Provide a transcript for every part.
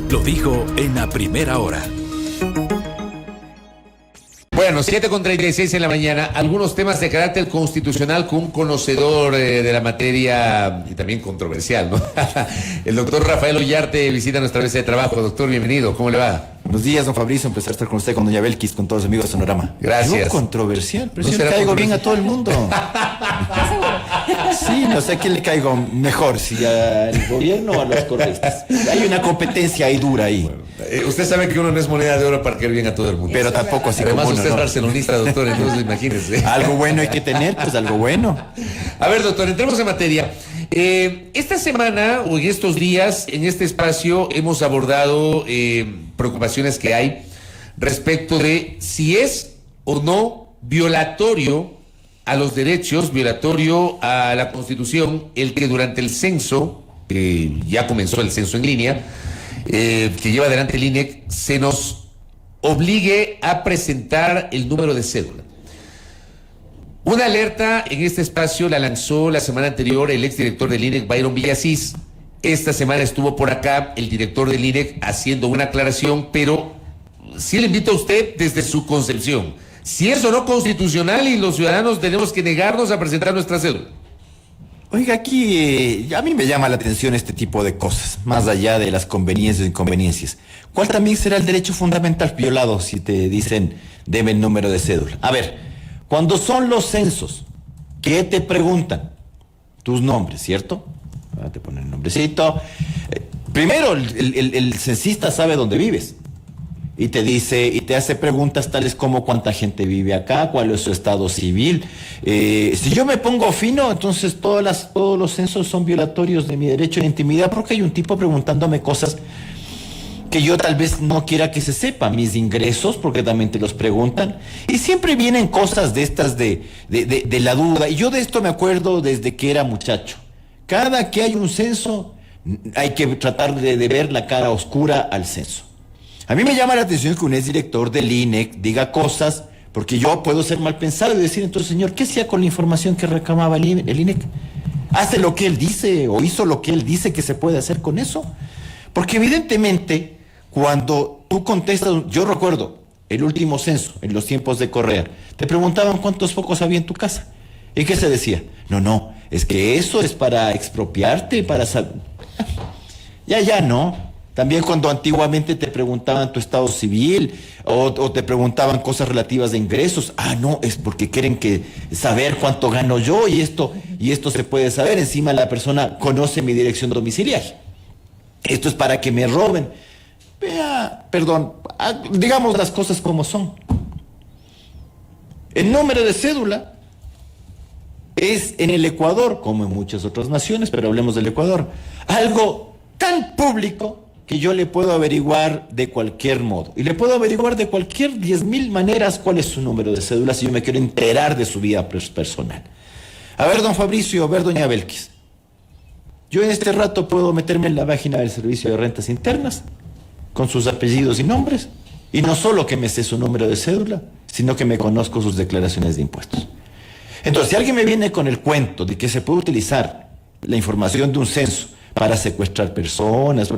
lo dijo en la primera hora. Bueno, 7:36 en la mañana. Algunos temas de carácter constitucional con un conocedor de la materia y también controversial, ¿no? El doctor Rafael Ollarte visita nuestra mesa de trabajo. Doctor, bienvenido. ¿Cómo le va? Buenos días, don Fabricio. Empezar a estar con usted, con doña Belkis, con todos los amigos de Sonorama. Gracias. Yo controversial, pero ¿No si yo le será caigo bien a todo el mundo. Sí, no sé a quién le caigo mejor, si al gobierno o a los correístas. Hay una competencia ahí dura ahí. Bueno, usted sabe que uno no es moneda de oro para caer bien a todo el mundo. Pero tampoco así Además, como uno, usted es ¿no? barcelonista, doctor, entonces imagínese. Algo bueno hay que tener, pues algo bueno. A ver, doctor, entremos en materia. Esta semana o en estos días, en este espacio, hemos abordado preocupaciones que hay respecto de si es o no violatorio a los derechos, violatorio a la Constitución, el que durante el censo, ya comenzó el censo en línea, que lleva adelante el INEC, se nos obligue a presentar el número de cédula. Una alerta en este espacio la lanzó la semana anterior el exdirector del INEC, Byron Villasís. Esta semana estuvo por acá el director del INEC haciendo una aclaración, pero sí le invito a usted desde su concepción. Si es o no constitucional y los ciudadanos tenemos que negarnos a presentar nuestra cédula. Oiga, aquí a mí me llama la atención este tipo de cosas, más allá de las conveniencias e inconveniencias. ¿Cuál también será el derecho fundamental violado si te dicen deme el número de cédula? A ver, cuando son los censos, ¿qué te preguntan? Tus nombres, ¿cierto? Te ponen el nombrecito. Primero, el censista sabe dónde vives. Y te dice, y te hace preguntas tales como cuánta gente vive acá, cuál es su estado civil. Si yo me pongo fino, entonces todos los censos son violatorios de mi derecho a la intimidad, porque hay un tipo preguntándome cosas que yo tal vez no quiera que se sepa, mis ingresos, porque también te los preguntan. Y siempre vienen cosas de estas de la duda. Y yo de esto me acuerdo desde que era muchacho. Cada que hay un censo, hay que tratar de ver la cara oscura al censo. A mí me llama la atención que un exdirector del INEC diga cosas, porque yo puedo ser mal pensado y decir, entonces, señor, ¿qué hacía con la información que reclamaba el INEC? ¿Hace lo que él dice o hizo lo que él dice que se puede hacer con eso? Porque evidentemente, cuando tú contestas, yo recuerdo el último censo, en los tiempos de Correa, te preguntaban cuántos focos había en tu casa. ¿Y qué se decía? No, es que eso es para expropiarte, para saber. Ya, no. También cuando antiguamente te preguntaban tu estado civil o te preguntaban cosas relativas de ingresos, no, es porque quieren saber cuánto gano yo y esto se puede saber. Encima la persona conoce mi dirección domiciliaria. Esto es para que me roben. Digamos las cosas como son. El número de cédula es en el Ecuador, como en muchas otras naciones, pero hablemos del Ecuador, algo tan público que yo le puedo averiguar de cualquier modo. Y le puedo averiguar de cualquier 10,000 maneras cuál es su número de cédula si yo me quiero enterar de su vida personal. A ver, don Fabricio, a ver, doña Belkis. Yo en este rato puedo meterme en la página del Servicio de Rentas Internas con sus apellidos y nombres. Y no solo que me sé su número de cédula, sino que me conozco sus declaraciones de impuestos. Entonces, si alguien me viene con el cuento de que se puede utilizar la información de un censo para secuestrar personas.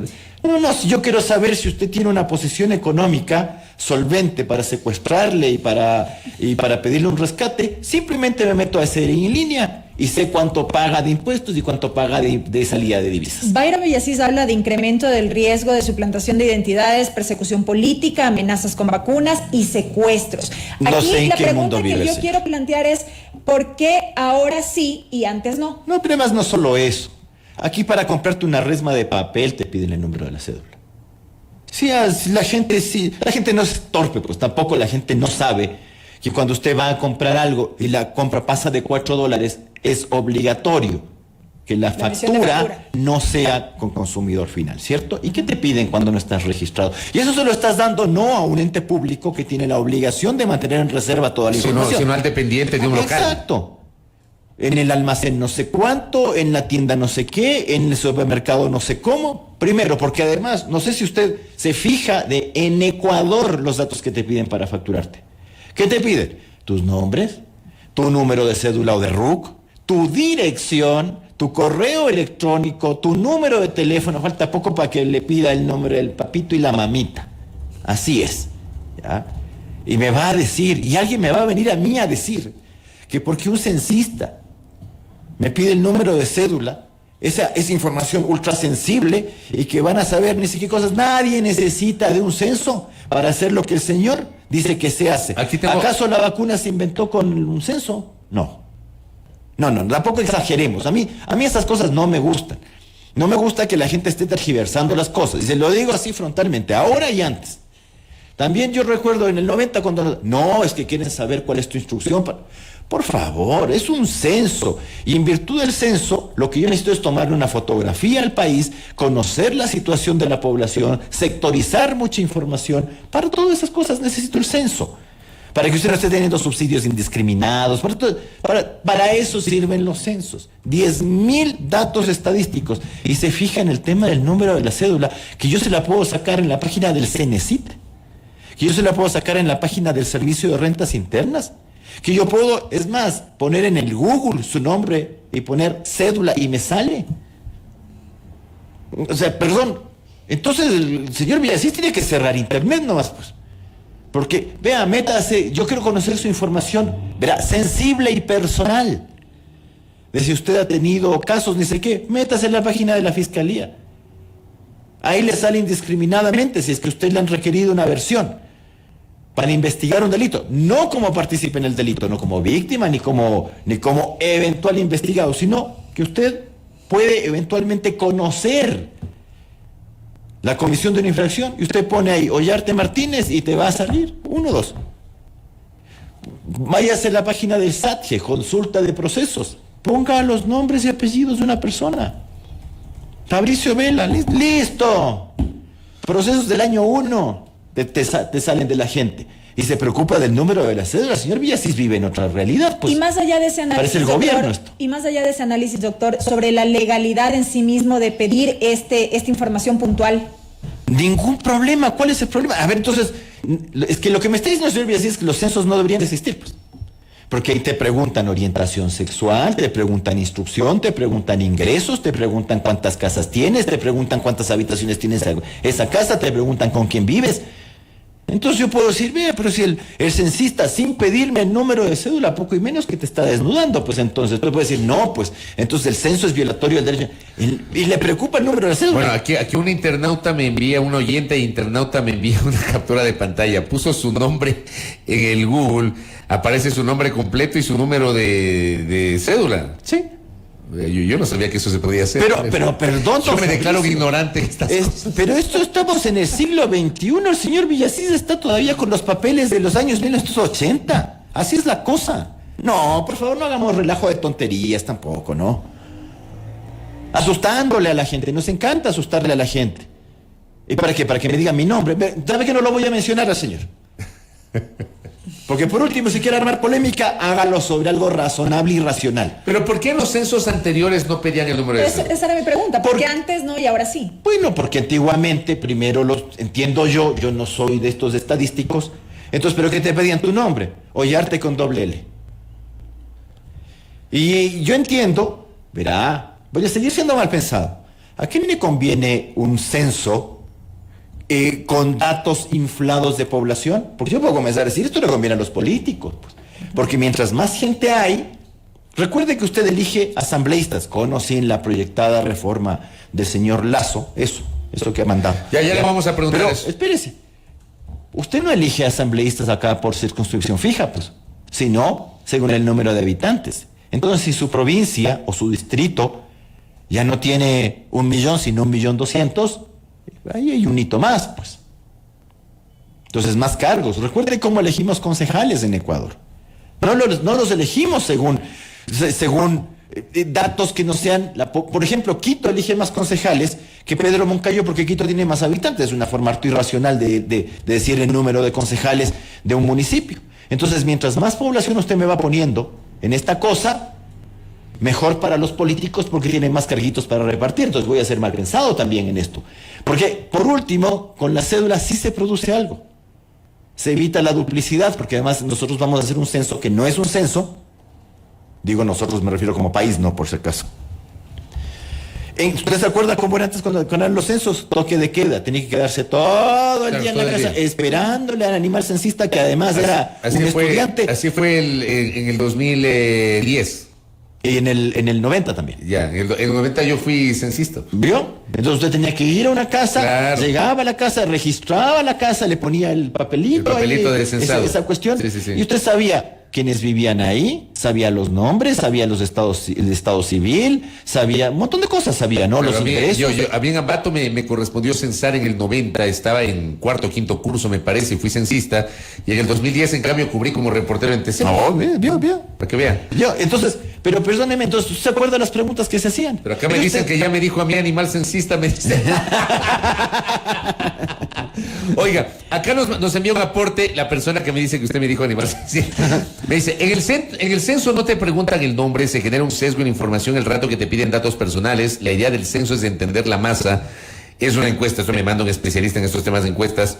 No, si yo quiero saber si usted tiene una posición económica solvente para secuestrarle y para pedirle un rescate, simplemente me meto a hacer en línea y sé cuánto paga de impuestos y cuánto paga de salida de divisas. Byron Villasís habla de incremento del riesgo de suplantación de identidades, persecución política, amenazas con vacunas y secuestros. No sé en qué mundo vive. La pregunta que yo quiero plantear es ¿por qué ahora sí y antes no? No, pero además no solo eso. Aquí para comprarte una resma de papel te piden el número de la cédula. Sí, la gente no es torpe, pues tampoco la gente no sabe que cuando usted va a comprar algo y la compra pasa de $4, es obligatorio que la factura no sea con consumidor final, ¿cierto? ¿Y qué te piden cuando no estás registrado? Y eso se lo estás dando no a un ente público que tiene la obligación de mantener en reserva toda la información. Sino al dependiente de un local. Exacto. En el almacén no sé cuánto, en la tienda no sé qué, en el supermercado no sé cómo. Primero, porque además, no sé si usted se fija en Ecuador los datos que te piden para facturarte. ¿Qué te piden? Tus nombres, tu número de cédula o de RUC, tu dirección, tu correo electrónico, tu número de teléfono, falta poco para que le pida el nombre del papito y la mamita. Así es, ¿ya? Y me va a decir, y alguien me va a venir a mí a decir, que porque un censista me pide el número de cédula, esa información ultra sensible y que van a saber ni siquiera cosas. Nadie necesita de un censo para hacer lo que el señor dice que se hace. ¿Acaso la vacuna se inventó con un censo? No, tampoco exageremos. A mí esas cosas no me gustan. No me gusta que la gente esté tergiversando las cosas. Y se lo digo así frontalmente, ahora y antes. También yo recuerdo en el 90 cuando... No, es que quieren saber cuál es tu instrucción. Por favor, es un censo. Y en virtud del censo, lo que yo necesito es tomarle una fotografía al país, conocer la situación de la población, sectorizar mucha información. Para todas esas cosas necesito el censo. Para que usted no esté teniendo subsidios indiscriminados. Para eso sirven los censos. 10.000 datos estadísticos. Y se fija en el tema del número de la cédula, que yo se la puedo sacar en la página del Cenecit, que yo se la puedo sacar en la página del Servicio de Rentas Internas, que yo puedo, es más, poner en el Google su nombre y poner cédula y me sale. O sea, perdón. Entonces el señor Villasís tiene que cerrar internet nomás, pues. Porque, vea, métase, yo quiero conocer su información, verá, sensible y personal. De si usted ha tenido casos, ni sé qué, métase en la página de la Fiscalía. Ahí le sale indiscriminadamente si es que usted le han requerido una versión para investigar un delito, no como participe en el delito, no como víctima, ni como eventual investigado, sino que usted puede eventualmente conocer la comisión de una infracción, y usted pone ahí Ollarte Martínez y te va a salir 1, 2. Váyase a la página del SATGE, consulta de procesos, ponga los nombres y apellidos de una persona. Fabricio Vela, listo. Procesos del año 1 te salen de la gente. Y se preocupa del número de la cédula. El señor Villasís vive en otra realidad, pues. Y más allá de ese análisis, parece el gobierno esto. Y más allá de ese análisis, doctor, sobre la legalidad en sí mismo de pedir esta información puntual. Ningún problema. ¿Cuál es el problema? A ver, entonces, es que lo que me está diciendo el señor Villasís es que los censos no deberían de existir, pues. Porque ahí te preguntan orientación sexual, te preguntan instrucción, te preguntan ingresos, te preguntan cuántas casas tienes, te preguntan cuántas habitaciones tienes esa casa, te preguntan con quién vives. Entonces yo puedo decir, vea, pero si el censista sin pedirme el número de cédula, poco y menos que te está desnudando, pues entonces tú puedes decir, no, pues entonces el censo es violatorio del derecho. Y le preocupa el número de cédula. Bueno, aquí un oyente internauta me envía una captura de pantalla, puso su nombre en el Google, aparece su nombre completo y su número de cédula. Sí. Yo no sabía que eso se podía hacer. Pero perdón. Yo me declaro ignorante de estas cosas. Pero esto estamos en el siglo XXI. El señor Villasís está todavía con los papeles de los años 1980. Así es la cosa. No, por favor, no hagamos relajo de tonterías tampoco, ¿no? Asustándole a la gente. Nos encanta asustarle a la gente. ¿Y para qué? Para que me digan mi nombre. ¿Sabe que no lo voy a mencionar al señor? Porque por último, si quiere armar polémica, hágalo sobre algo razonable y racional. Pero ¿por qué en los censos anteriores no pedían el número de cédula? Esa era mi pregunta. ¿Por qué antes no y ahora sí? Bueno, porque antiguamente, primero entiendo yo no soy de estos estadísticos, entonces, ¿pero qué te pedían tu nombre? Ollarte con doble L. Y yo entiendo, verá, voy a seguir siendo mal pensado. ¿A quién le conviene un censo con datos inflados de población? Porque yo puedo comenzar a decir, esto le conviene a los políticos, pues. Porque mientras más gente hay, recuerde que usted elige asambleístas, con o sin la proyectada reforma del señor Lazo, eso que ha mandado. Ya le vamos a preguntar pero, eso. Espérese, usted no elige asambleístas acá por circunscripción fija, pues, sino según el número de habitantes. Entonces, si su provincia o su distrito ya no tiene 1 millón, sino 1.200.000, ahí hay un hito más, pues. Entonces, más cargos. Recuerde cómo elegimos concejales en Ecuador. No los elegimos según datos que no sean... Por ejemplo, Quito elige más concejales que Pedro Moncayo porque Quito tiene más habitantes. Es una forma harto irracional de decir el número de concejales de un municipio. Entonces, mientras más población usted me va poniendo en esta cosa, mejor para los políticos porque tienen más carguitos para repartir. Entonces voy a ser mal pensado también en esto. Porque, por último, con la cédula sí se produce algo. Se evita la duplicidad, porque además nosotros vamos a hacer un censo que no es un censo. Digo nosotros, me refiero como país, no por si acaso. ¿Usted se acuerda cómo era antes cuando eran los censos? Toque de queda, tenía que quedarse todo el día en la casa esperándole al animal censista que además era un estudiante. Así fue en el 2010. Y en el 90 también. Ya, en el 90 yo fui censista. ¿Vio? Entonces usted tenía que ir a una casa, claro. Llegaba a la casa, registraba la casa, le ponía el papelito ahí, del censado. Esa cuestión. Sí. Y usted sabía quiénes vivían ahí, sabía los nombres, sabía el estado civil, sabía un montón de cosas, sabía, ¿no? Pero los ingresos. A mí en Ambato me correspondió censar en el 90, estaba en cuarto o quinto curso, me parece, y fui censista. Y en el 2010, en cambio, cubrí como reportero en TC. No, vio. Para que vean. Entonces, pero perdóneme, entonces, ¿se acuerda de las preguntas que se hacían? Pero acá me dicen que ya me dijo a mí animal censista, me dice. Oiga, acá nos envió un aporte la persona que me dice que usted me dijo animal censista. Me dice, en el censo no te preguntan el nombre, se genera un sesgo en información el rato que te piden datos personales. La idea del censo es entender la masa. Es una encuesta, esto me manda un especialista en estos temas de encuestas.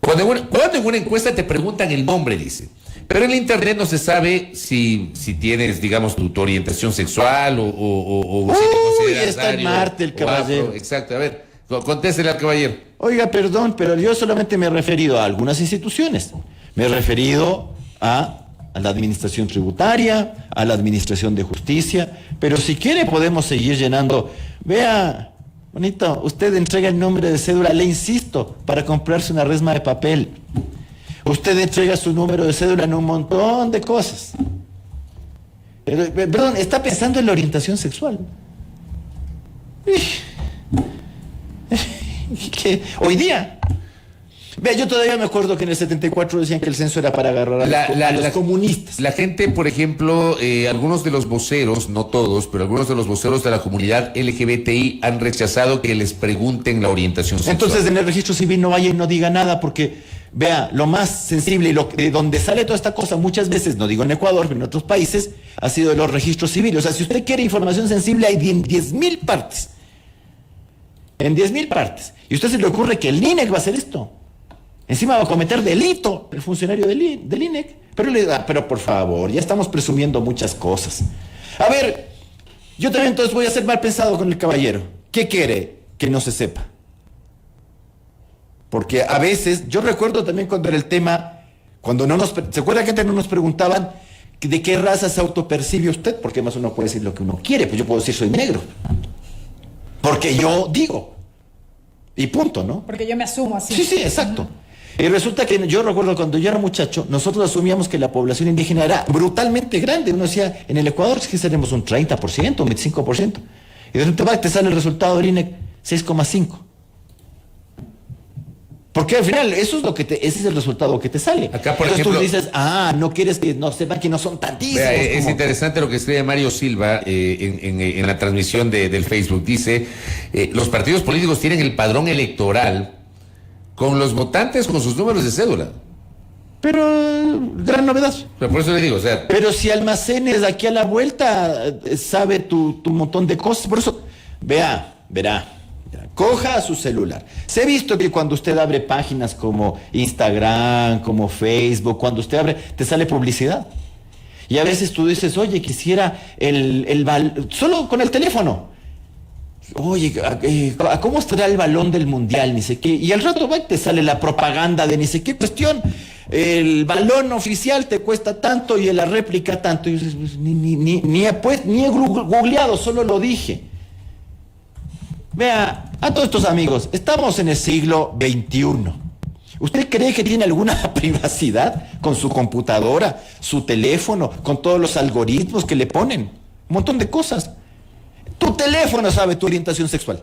Cuando en una encuesta te preguntan el nombre, dice. Pero en el internet no se sabe si tienes, digamos, tu orientación sexual o si te consideras está en Marte el caballero. Afro. Exacto, a ver, contéstele al caballero. Oiga, perdón, pero yo solamente me he referido a algunas instituciones. Me he referido a la administración tributaria, a la administración de justicia, pero si quiere podemos seguir llenando. Vea, bonito, usted entrega el nombre de cédula, le insisto, para comprarse una resma de papel. Usted entrega su número de cédula en un montón de cosas. Pero, perdón, está pensando en la orientación sexual. ¿Qué? Hoy día. Vea, yo todavía me acuerdo que en el 74 decían que el censo era para agarrar a los comunistas. La gente, por ejemplo, algunos de los voceros, no todos, pero algunos de los voceros de la comunidad LGBTI han rechazado que les pregunten la orientación sexual. Entonces, en el registro civil no vaya y no diga nada, porque, vea, lo más sensible y de donde sale toda esta cosa, muchas veces, no digo en Ecuador, pero en otros países, ha sido de los registros civiles. O sea, si usted quiere información sensible, hay 10.000 partes. En 10.000 partes. Y a usted se le ocurre que el INEC va a hacer esto. Encima va a cometer delito el funcionario del INEC. Pero por favor, ya estamos presumiendo muchas cosas. A ver, yo también entonces voy a ser mal pensado con el caballero. ¿Qué quiere que no se sepa? Porque a veces, yo recuerdo también cuando era el tema, ¿se acuerda que antes no nos preguntaban de qué raza se autopercibe usted? Porque más uno puede decir lo que uno quiere, pues yo puedo decir soy negro. Porque yo digo. Y punto, ¿no? Porque yo me asumo así. Sí, exacto. Y resulta que yo recuerdo cuando yo era muchacho, nosotros asumíamos que la población indígena era brutalmente grande. Uno decía, en el Ecuador es que seremos un 30%, un 25%. Y de repente te sale el resultado del INEC 6,5%. Porque al final ese es el resultado que te sale. Acá, por Entonces ejemplo, tú dices, no quieres que no sepan que no son tantísimos. Es interesante lo que escribe Mario Silva en la transmisión del Facebook. Dice, los partidos políticos tienen el padrón electoral con los votantes con sus números de cédula. Pero, gran novedad. Pero por eso le digo, o sea... Pero si Almacenes aquí a la vuelta sabe tu montón de cosas, por eso, verá. Coja su celular. Se ha visto que cuando usted abre páginas como Instagram, como Facebook, cuando usted abre, te sale publicidad. Y a veces tú dices, oye, quisiera solo con el teléfono. Oye, ¿cómo estará el balón del mundial? Ni sé qué. Y al rato te sale la propaganda de ni sé qué cuestión. El balón oficial te cuesta tanto y la réplica tanto. Y dices, ni he googleado, solo lo dije. Vea, a todos estos amigos, estamos en el siglo XXI. ¿Usted cree que tiene alguna privacidad con su computadora, su teléfono, con todos los algoritmos que le ponen? Un montón de cosas. Tu teléfono sabe tu orientación sexual.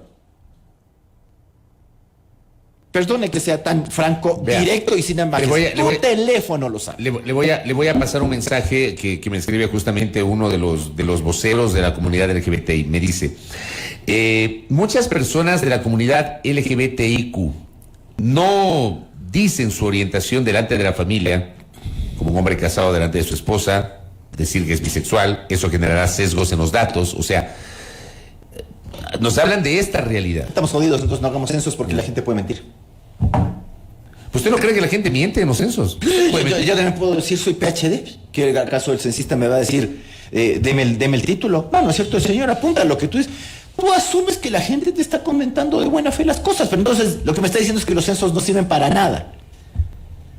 Perdone que sea tan franco, directo y sin embargo. Tu teléfono lo sabe. Le voy a pasar un mensaje que me escribe justamente uno de los voceros de la comunidad LGBTI. Me dice, muchas personas de la comunidad LGBTIQ no dicen su orientación delante de la familia, como un hombre casado delante de su esposa, decir que es bisexual, eso generará sesgos en los datos, o sea, nos hablan de esta realidad. Estamos jodidos, entonces no hagamos censos porque la gente puede mentir. ¿Pues usted no cree que la gente miente en los censos? Yo también puedo decir soy PhD, que acaso el censista me va a decir, deme el título. No es cierto, señor, apunta lo que tú dices. tú asumes que la gente te está comentando de buena fe las cosas, pero entonces lo que me está diciendo es que los censos no sirven para nada,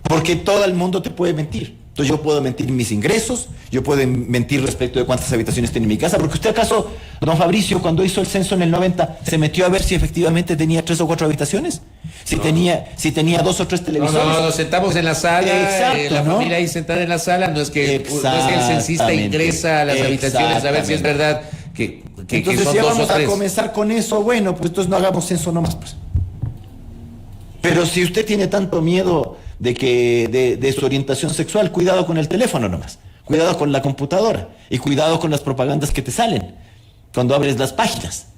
porque todo el mundo te puede mentir. Entonces yo puedo mentir mis ingresos, yo puedo mentir respecto de cuántas habitaciones tiene mi casa, porque usted acaso, don Fabricio, cuando hizo el censo en el 90, se metió a ver si efectivamente tenía 3 o 4 habitaciones, si tenía 2 o 3 televisores. No, nos sentamos en la sala, Exacto, la ¿no? familia ahí sentada en la sala, no es que el censista ingresa a las habitaciones a ver si es verdad que entonces son si 2 o vamos a 3. comenzar con eso, bueno, pues entonces no hagamos censo nomás, pues. Pero si usted tiene tanto miedo de su orientación sexual, cuidado con el teléfono nomás, cuidado con la computadora y cuidado con las propagandas que te salen cuando abres las páginas.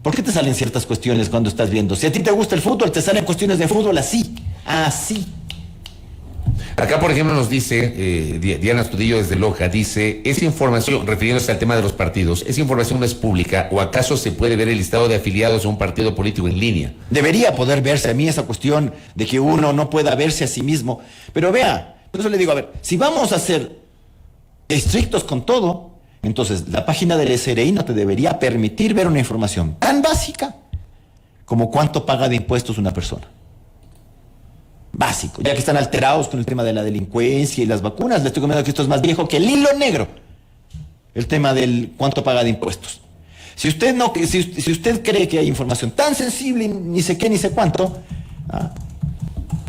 ¿Por qué te salen ciertas cuestiones cuando estás viendo? Si a ti te gusta el fútbol, te salen cuestiones de fútbol así. Acá, por ejemplo, nos dice Diana Astudillo desde Loja, dice, esa información, refiriéndose al tema de los partidos, ¿esa información no es pública o acaso se puede ver el listado de afiliados a un partido político en línea? Debería poder verse. A mí esa cuestión de que uno no pueda verse a sí mismo. Pero vea, por eso le digo, a ver, si vamos a ser estrictos con todo, entonces la página del SRI no te debería permitir ver una información tan básica como cuánto paga de impuestos una persona. Básico, ya que están alterados con el tema de la delincuencia y las vacunas, les estoy comentando que esto es más viejo que el hilo negro, el tema del cuánto paga de impuestos. Si usted si usted cree que hay información tan sensible y ni sé qué ni sé cuánto,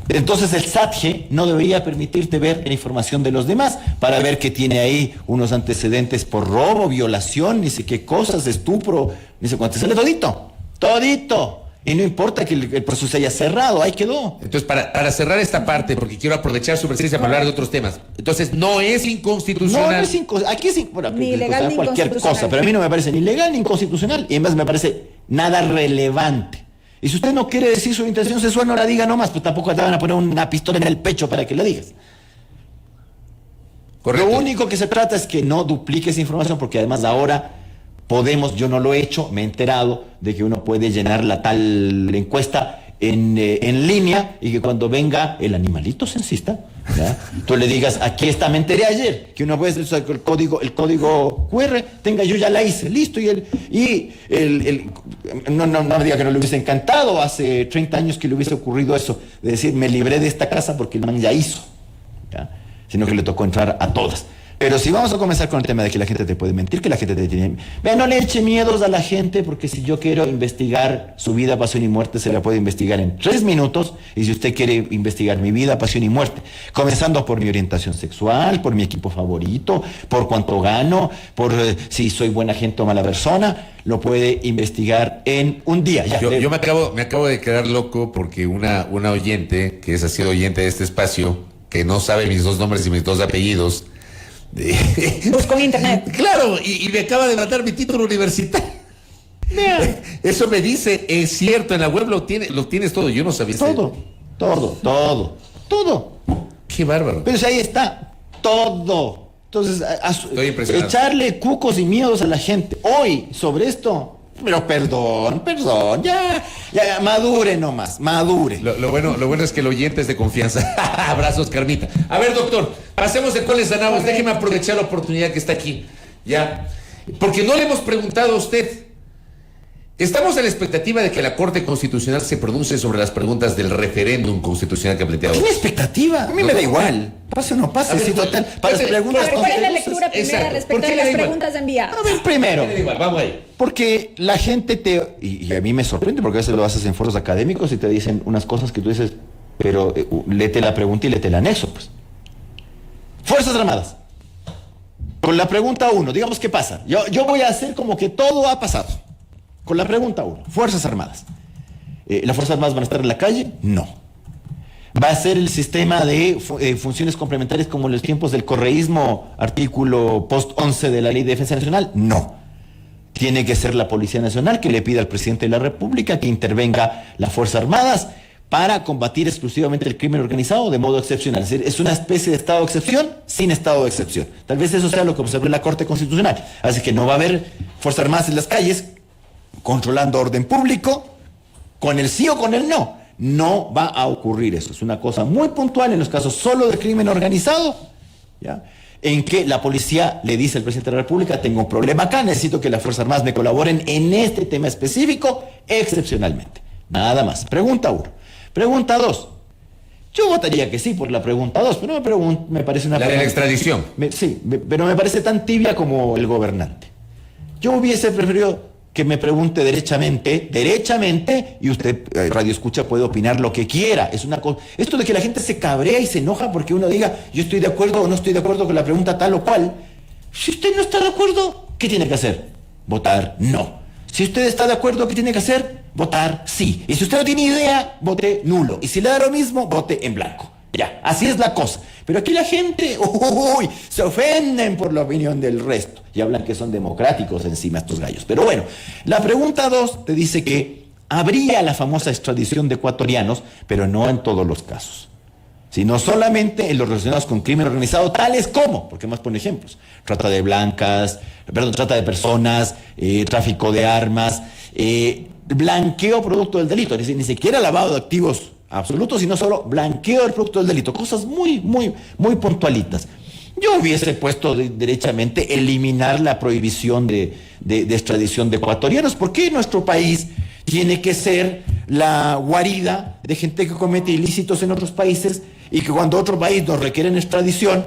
entonces el SATG no debería permitirte ver la información de los demás para ver que tiene ahí unos antecedentes por robo, violación, ni sé qué cosas, estupro, ni sé cuánto, sale todito. Y no importa que el proceso se haya cerrado, ahí quedó. Entonces, para cerrar esta parte, porque quiero aprovechar su presencia para hablar de otros temas. Entonces, no es inconstitucional. No es inconstitucional. Aquí es ni ilegal ni cualquier cosa, pero a mí no me parece ni legal ni inconstitucional. Y además me parece nada relevante. Y si usted no quiere decir su intención sexual, no la diga nomás, pues tampoco te van a poner una pistola en el pecho para que la digas. Correcto. Lo único que se trata es que no dupliques información, porque además ahora yo no lo he hecho, me he enterado de que uno puede llenar la tal encuesta en línea y que cuando venga el animalito censista, ¿ya? Tú le digas, aquí está, me enteré ayer, que uno puede hacer el código QR, yo ya la hice, listo, no me diga que no le hubiese encantado, hace 30 años que le hubiese ocurrido eso, de decir, me libré de esta casa porque el man ya hizo, ¿ya? Sino que le tocó entrar a todas. Pero si vamos a comenzar con el tema de que la gente te puede mentir, que la gente te tiene... Vean, no le eche miedos a la gente, porque si yo quiero investigar su vida, pasión y muerte, se la puede investigar en 3 minutos. Y si usted quiere investigar mi vida, pasión y muerte, comenzando por mi orientación sexual, por mi equipo favorito, por cuánto gano, por si soy buena gente o mala persona, lo puede investigar en un día. Ya, yo me acabo de quedar loco porque una oyente, que ha sido oyente de este espacio, que no sabe mis 2 nombres y mis 2 apellidos... Busco en internet. Claro, y me acaba de mandar mi título universitario. Eso me dice, es cierto, en la web lo tienes todo, yo no sabía. Todo. Qué bárbaro. Pero si ahí está, todo. Entonces, Estoy impresionado. echarle cucos y miedos a la gente hoy sobre esto, pero perdón, ya madure nomás, madure. Lo bueno es que el oyente es de confianza. Abrazos, Carmita. A ver, doctor, pasemos de cuáles sanamos. Déjeme aprovechar la oportunidad que está aquí. Ya. Porque no le hemos preguntado a usted. Estamos en la expectativa de que la Corte Constitucional se pronuncie sobre las preguntas del referéndum constitucional que ha planteado. ¿Tiene expectativa? A mí me da igual. Pase o no pase. A ver, Sí, total. Para las preguntas. ¿Cuál es la lectura primera Exacto. respecto ¿Por qué a le las da igual? preguntas enviadas? A ver, primero. Vamos ahí. Porque la gente y a mí me sorprende, porque a veces lo haces en foros académicos y te dicen unas cosas que tú dices, pero léete la pregunta y léete el anexo, pues. Fuerzas Armadas. Con la pregunta 1, digamos, ¿qué pasa? Yo voy a hacer como que todo ha pasado. Con la pregunta 1, Fuerzas Armadas. ¿Las Fuerzas Armadas van a estar en la calle? No. ¿Va a ser el sistema de funciones complementarias como en los tiempos del correísmo, artículo post 11 de la Ley de Defensa Nacional? No. Tiene que ser la Policía Nacional que le pida al presidente de la República que intervenga las Fuerzas Armadas para combatir exclusivamente el crimen organizado de modo excepcional. Es decir, es una especie de estado de excepción sin estado de excepción. Tal vez eso sea lo que observó en la Corte Constitucional. Así que no va a haber Fuerzas Armadas en las calles controlando orden público, con el sí o con el no. No va a ocurrir eso. Es una cosa muy puntual en los casos solo de crimen organizado, ¿ya? en que la policía le dice al presidente de la República, tengo un problema acá, necesito que las Fuerzas Armadas me colaboren en este tema específico, excepcionalmente. Nada más. Pregunta 1. Pregunta 2. Yo votaría que sí por la pregunta 2, pero me parece una La de la extradición. Sí, pero me parece tan tibia como el gobernante. Yo hubiese preferido que me pregunte derechamente, y usted, Radio Escucha, puede opinar lo que quiera. Es una cosa. Esto de que la gente se cabrea y se enoja porque uno diga, yo estoy de acuerdo o no estoy de acuerdo con la pregunta tal o cual. Si usted no está de acuerdo, ¿qué tiene que hacer? Votar no. Si usted está de acuerdo, ¿qué tiene que hacer? Votar sí. Y si usted no tiene idea, vote nulo. Y si le da lo mismo, vote en blanco. Ya, así es la cosa. Pero aquí la gente, se ofenden por la opinión del resto. Y hablan que son democráticos encima estos gallos. Pero bueno, la pregunta 2 te dice que habría la famosa extradición de ecuatorianos, pero no en todos los casos, sino solamente en los relacionados con crimen organizado, tales como, porque más pone ejemplos, trata de personas, tráfico de armas, blanqueo producto del delito, es decir, ni siquiera lavado de activos absolutos, sino solo blanqueo del producto del delito, cosas muy puntualitas. Yo hubiese puesto derechamente eliminar la prohibición de extradición de ecuatorianos, porque nuestro país tiene que ser la guarida de gente que comete ilícitos en otros países y que cuando otro país nos requiere extradición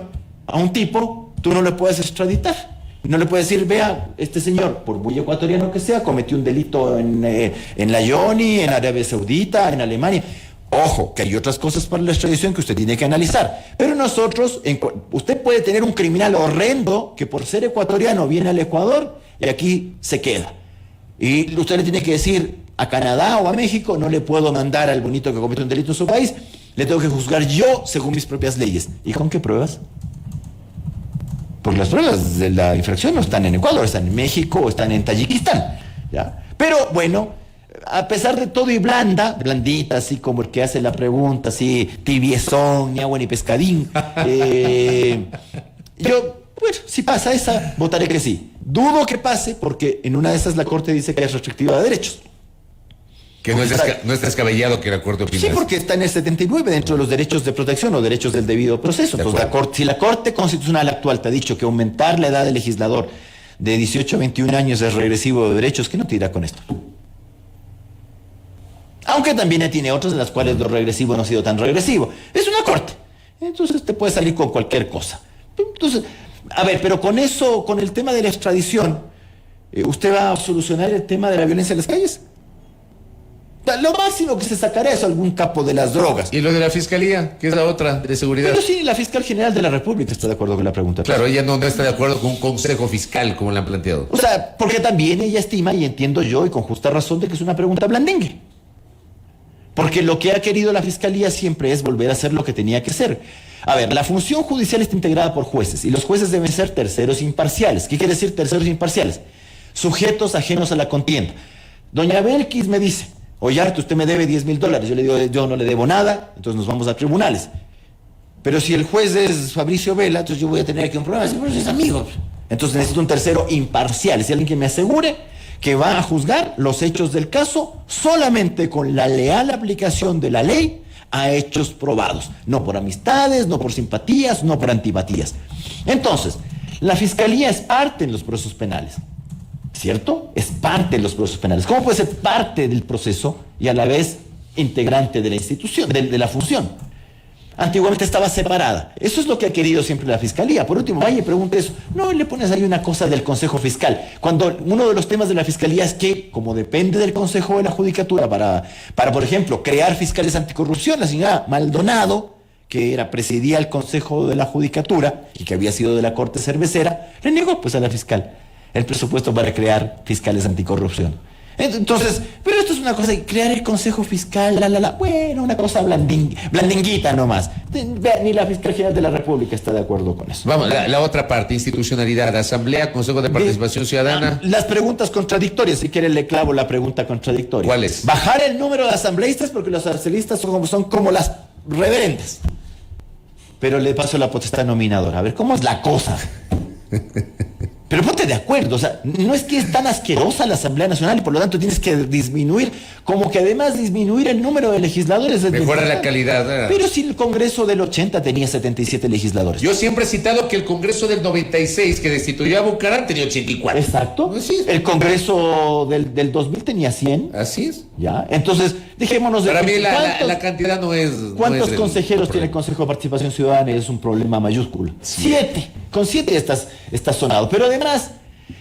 a un tipo, tú no le puedes extraditar. No le puedes decir, vea, este señor, por muy ecuatoriano que sea, cometió un delito en la Yoni, en Arabia Saudita, en Alemania. Ojo, que hay otras cosas para la extradición que usted tiene que analizar. Pero nosotros, usted puede tener un criminal horrendo que por ser ecuatoriano viene al Ecuador y aquí se queda. Y usted le tiene que decir a Canadá o a México, no le puedo mandar al bonito que cometió un delito en su país, le tengo que juzgar yo según mis propias leyes. ¿Y con qué pruebas? Porque las pruebas de la infracción no están en Ecuador, están en México o están en Tayikistán, ¿ya? Pero bueno, a pesar de todo y blandita, así como el que hace la pregunta, así tibiezón, ni agua ni pescadín, yo, bueno, si pasa esa, votaré que sí. Dudo que pase porque en una de esas la Corte dice que es restrictiva de derechos. Que no es descabellado que el acuerdo opine. Sí, porque está en el 79 dentro de los derechos de protección o derechos del debido proceso. Entonces, si la Corte Constitucional actual te ha dicho que aumentar la edad del legislador de 18 a 21 años es regresivo de derechos, ¿qué no te dirá con esto? Aunque también tiene otras en las cuales lo regresivo no ha sido tan regresivo. Es una Corte. Entonces te puede salir con cualquier cosa. Entonces, a ver, pero con eso, con el tema de la extradición, ¿usted va a solucionar el tema de la violencia en las calles? Lo máximo que se sacará es algún capo de las drogas. ¿Y lo de la fiscalía? Que es la otra, de seguridad. Pero sí, la fiscal general de la República está de acuerdo con la pregunta. Claro, ella no está de acuerdo con un consejo fiscal, como la han planteado. O sea, porque también ella estima, y entiendo yo, y con justa razón, de que es una pregunta blandengue. Porque lo que ha querido la fiscalía siempre es volver a hacer lo que tenía que ser. A ver, la función judicial está integrada por jueces, y los jueces deben ser terceros imparciales. ¿Qué quiere decir terceros imparciales? Sujetos ajenos a la contienda. Doña Belkis me dice, Ollarte, usted me debe $10,000. Yo le digo, yo no le debo nada, entonces nos vamos a tribunales. Pero si el juez es Fabricio Vela, entonces yo voy a tener aquí un problema. Pues es amigo. Entonces necesito un tercero imparcial, es alguien que me asegure que va a juzgar los hechos del caso solamente con la leal aplicación de la ley a hechos probados. No por amistades, no por simpatías, no por antipatías. Entonces, la fiscalía es parte en los procesos penales. ¿Cierto? Es parte de los procesos penales. ¿Cómo puede ser parte del proceso y a la vez integrante de la institución, de la función? Antiguamente estaba separada. Eso es lo que ha querido siempre la Fiscalía. Por último, vaya y pregunte eso. No le pones ahí una cosa del Consejo Fiscal. Cuando uno de los temas de la Fiscalía es que, como depende del Consejo de la Judicatura para por ejemplo, crear fiscales anticorrupción, la señora Maldonado, que presidía el Consejo de la Judicatura y que había sido de la Corte Cervecera, le negó pues a la fiscal el presupuesto para crear fiscales anticorrupción. Entonces, pero esto es una cosa, crear el Consejo Fiscal, bueno, una cosa blandinguita nomás. Ni la Fiscal General de la República está de acuerdo con eso. Vamos, la otra parte, institucionalidad, Asamblea, Consejo de Participación Ciudadana. Las preguntas contradictorias, si quiere le clavo la pregunta contradictoria. ¿Cuál es? Bajar el número de asambleístas porque los asambleístas son como las reverendas. Pero le paso la potestad nominadora. A ver, ¿cómo es la cosa? Pero ponte de acuerdo, o sea, no es que es tan asquerosa la Asamblea Nacional y por lo tanto tienes que disminuir, como que además disminuir el número de legisladores. Mejora la calidad. Pero si el Congreso del 80 tenía 77 legisladores. Yo siempre he citado que el Congreso del 96 que destituyó a Bucaram tenía 84. Exacto. Así es. El Congreso del 2000 tenía 100. Así es. Ya, entonces dejémonos de... Para mí la cantidad no es... ¿Cuántos no es consejeros tiene el Consejo de Participación Ciudadana? Es un problema mayúsculo. 7. Con 7 estás sonado. Pero además,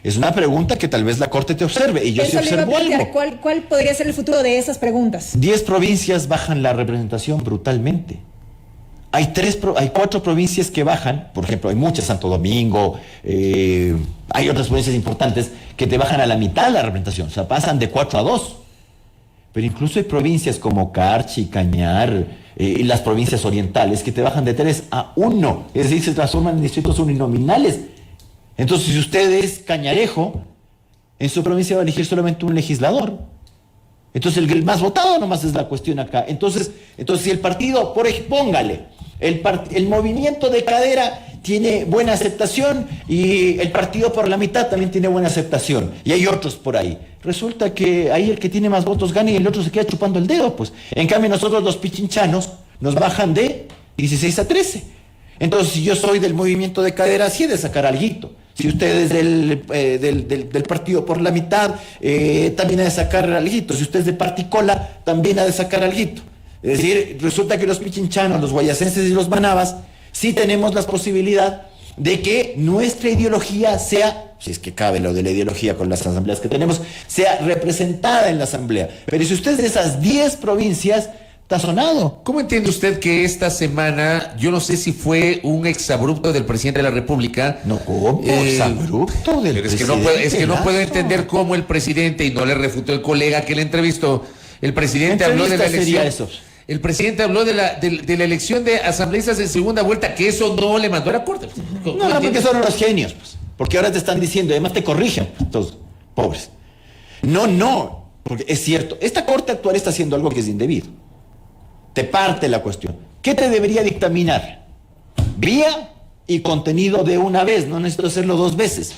es una pregunta que tal vez la Corte te observe. Y yo sí Eso le iba a observo plantear. algo. ¿Cuál podría ser el futuro de esas preguntas? 10 provincias bajan la representación brutalmente. Hay 4 provincias que bajan, por ejemplo, hay muchas, Santo Domingo, hay otras provincias importantes que te bajan a la mitad la representación, o sea, pasan de 4 a 2. Pero incluso hay provincias como Carchi, Cañar, y las provincias orientales que te bajan de 3 a 1, es decir, se transforman en distritos uninominales. Entonces, si usted es cañarejo, en su provincia va a elegir solamente un legislador. Entonces, el más votado nomás es la cuestión acá. Entonces si el partido, por ejemplo, póngale, el movimiento de cadera tiene buena aceptación y el partido por la mitad también tiene buena aceptación. Y hay otros por ahí. Resulta que ahí el que tiene más votos gana y el otro se queda chupando el dedo, pues. En cambio, nosotros los pichinchanos nos bajan de 16 a 13. Entonces, si yo soy del movimiento de cadera, sí he de sacar alguito. Si usted es del partido por la mitad, también ha de sacar alguito. Si usted es de particola, también ha de sacar alguito. Es decir, resulta que los pichinchanos, los guayacenses y los manabas, sí tenemos la posibilidad de que nuestra ideología sea, si es que cabe lo de la ideología con las asambleas que tenemos, sea representada en la asamblea. Pero si usted es de esas 10 provincias, está sonado. ¿Cómo entiende usted que esta semana, yo no sé si fue un exabrupto del presidente de la República? No, ¿cómo? Exabrupto del pero presidente. es que no puedo entender cómo el presidente, y no le refutó el colega que le entrevistó, el presidente habló de la elección. El presidente habló de la elección de asambleístas en segunda vuelta, que eso no le mandó a la Corte. No, porque son los genios, pues. Porque ahora te están diciendo, además te corrigen, todos, pobres. No, porque es cierto, esta Corte actual está haciendo algo que es indebido. Te parte la cuestión. ¿Qué te debería dictaminar? Vía y contenido de una vez, no necesito hacerlo 2 veces.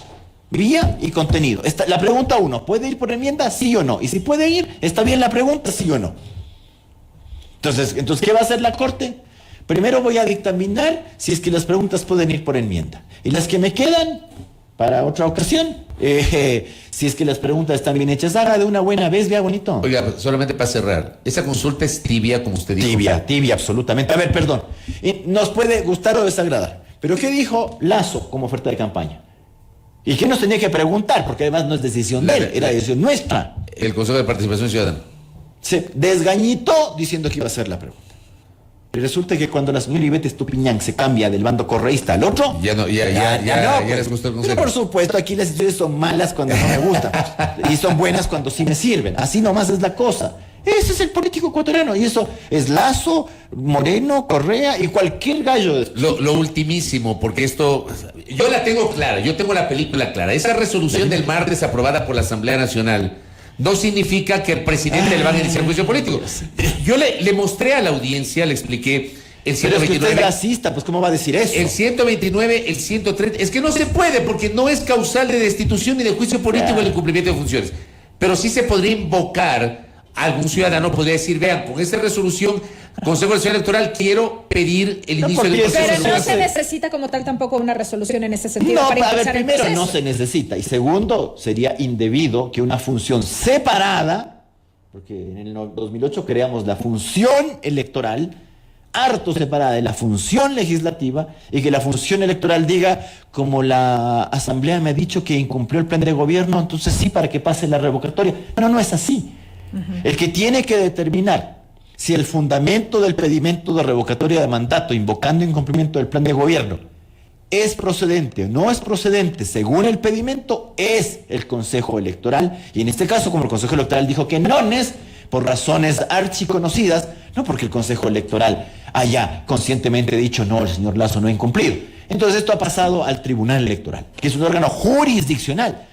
Vía y contenido. La pregunta 1, ¿puede ir por enmienda? Sí o no. Y si puede ir, ¿está bien la pregunta? Sí o no. Entonces, ¿qué va a hacer la Corte? Primero voy a dictaminar si es que las preguntas pueden ir por enmienda. Y las que me quedan, para otra ocasión, si es que las preguntas están bien hechas, haga de una buena vez, vea bonito. Oiga, solamente para cerrar, esa consulta es tibia, como usted dijo. Tibia, absolutamente. A ver, perdón. Nos puede gustar o desagradar, pero ¿qué dijo Lazo como oferta de campaña? ¿Y qué nos tenía que preguntar? Porque además no es decisión de él, era decisión nuestra. El Consejo de Participación Ciudadana. Se desgañitó diciendo que iba a hacer la pregunta. Y resulta que cuando la señora Ivette Estupiñán se cambia del bando correísta al otro, ya les gustó el consejo. Pero por supuesto, aquí las decisiones son malas cuando no me gustan y son buenas cuando sí me sirven. Así nomás es la cosa. Ese es el político ecuatoriano y eso es Lazo, Moreno, Correa y cualquier gallo. Lo ultimísimo, porque esto, yo la tengo clara, yo tengo la película clara. Esa resolución del martes aprobada por la Asamblea Nacional no significa que el presidente le van a iniciar juicio político. Yo le mostré a la audiencia, le expliqué el 129. Pero es que usted es racista, pues ¿cómo va a decir eso? El 129, el 130, es que no se puede porque no es causal de destitución ni de juicio político el incumplimiento de funciones. Pero sí se podría invocar, algún ciudadano podría decir, vean, con esta resolución, Consejo Nacional Electoral, quiero pedir el inicio del proceso. Pero no se necesita como tal tampoco una resolución en ese sentido. No, para a ver, empezar primero no se necesita. Y segundo, sería indebido que una función separada, porque en el 2008 creamos la función electoral, harto separada de la función legislativa, y que la función electoral diga, como la Asamblea me ha dicho que incumplió el plan de gobierno, entonces sí, para que pase la revocatoria. Pero no es así. El que tiene que determinar si el fundamento del pedimento de revocatoria de mandato invocando incumplimiento del plan de gobierno es procedente o no es procedente según el pedimento es el Consejo Electoral, y en este caso, como el Consejo Electoral dijo que no es por razones archiconocidas, no porque el Consejo Electoral haya conscientemente dicho no, el señor Lazo no ha incumplido. Entonces esto ha pasado al Tribunal Electoral, que es un órgano jurisdiccional.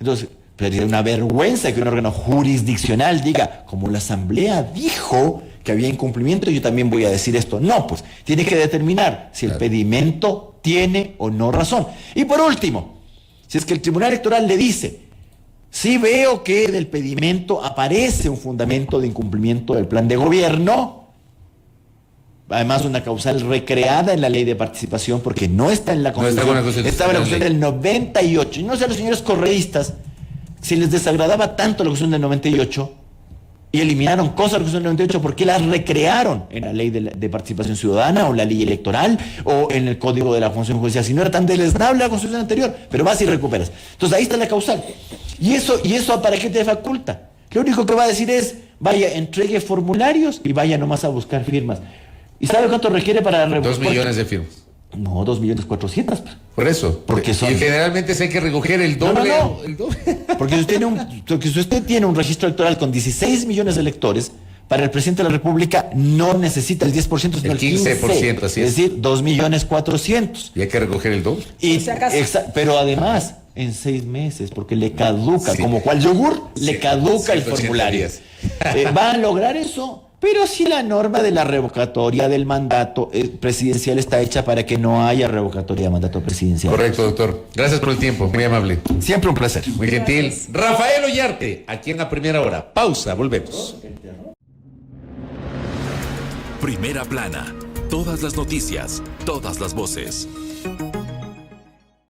Entonces, sería una vergüenza que un órgano jurisdiccional diga, como la Asamblea dijo que había incumplimiento, yo también voy a decir esto. No, pues tiene que determinar si el pedimento tiene o no razón. Y por último, Si es que el Tribunal Electoral le dice, sí veo que en el pedimento aparece un fundamento de incumplimiento del plan de gobierno, además una causal recreada en la ley de participación, porque no está en la Constitución, estaba en la Constitución del 98. Y no sé a los señores correístas si les desagradaba tanto la Constitución del 98 y eliminaron cosas de la Constitución del 98, ¿por qué las recrearon en la ley de participación ciudadana o la ley electoral o en el código de la función judicial? Si no era tan deleznable la Constitución anterior, pero vas y recuperas. Entonces ahí está la causal. ¿Y eso para qué te faculta? Lo único que va a decir es, vaya, entregue formularios y vaya nomás a buscar firmas. ¿Y sabe cuánto requiere para... 2 millones de firmas. No, 2.400.000. Por eso. Porque son... Y generalmente se hay que recoger el doble. No. El doble. Porque si usted tiene un registro electoral con 16 millones de electores, para el presidente de la República no necesita el 10%, sino el 15%, así es. Es decir, 2.400.000. Y hay que recoger el doble. Pero además, en 6 meses, porque le caduca, como cual yogur, le caduca el formulario. ¿Va a lograr eso? Pero si la norma de la revocatoria del mandato presidencial está hecha para que no haya revocatoria de mandato presidencial. Correcto, doctor. Gracias por el tiempo, muy amable. Siempre un placer. Muy gentil. Rafael Ollarte, aquí en La Primera Hora. Pausa, volvemos. Primera Plana. Todas las noticias, todas las voces.